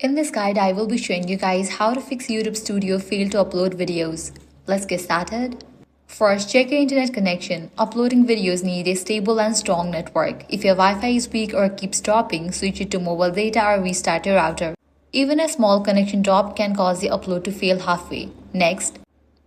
In this guide, I will be showing you guys how to fix YouTube Studio fail to upload videos. Let's get started. First, check your internet connection. Uploading videos need a stable and strong network. If your Wi-Fi is weak or keeps dropping, switch it to mobile data or restart your router. Even a small connection drop can cause the upload to fail halfway. Next,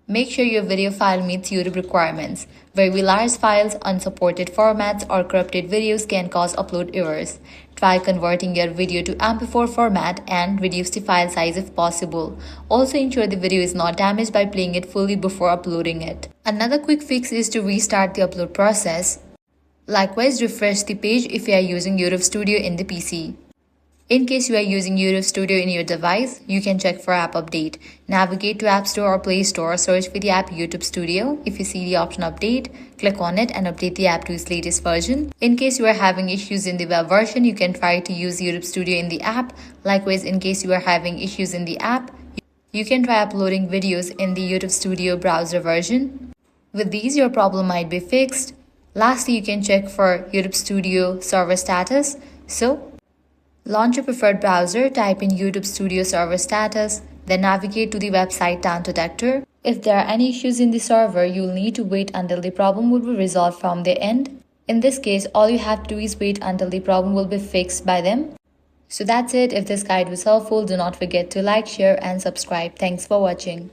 make sure your video file meets YouTube requirements. Very large files, unsupported formats, or corrupted videos can cause upload errors. Try converting your video to MP4 format and reduce the file size if possible. Also ensure the video is not damaged by playing it fully before uploading it. Another quick fix is to restart the upload process. Likewise, refresh the page if you are using YouTube Studio in the PC. In case you are using YouTube Studio in your device, you can check for app update. Navigate to App Store or Play Store, search for the app YouTube Studio. If you see the option update, click on it and update the app to its latest version. In case you are having issues in the web version, you can try to use YouTube Studio in the app. Likewise, in case you are having issues in the app, you can try uploading videos in the YouTube Studio browser version. With these, your problem might be fixed. Lastly, you can check for YouTube Studio server status. Launch your preferred browser, type in YouTube Studio server status, then navigate to the website Down Detector. If there are any issues in the server, you'll need to wait until the problem will be resolved from their end. In this case, all you have to do is wait until the problem will be fixed by them. So that's it. If this guide was helpful, do not forget to like, share, and subscribe. Thanks for watching.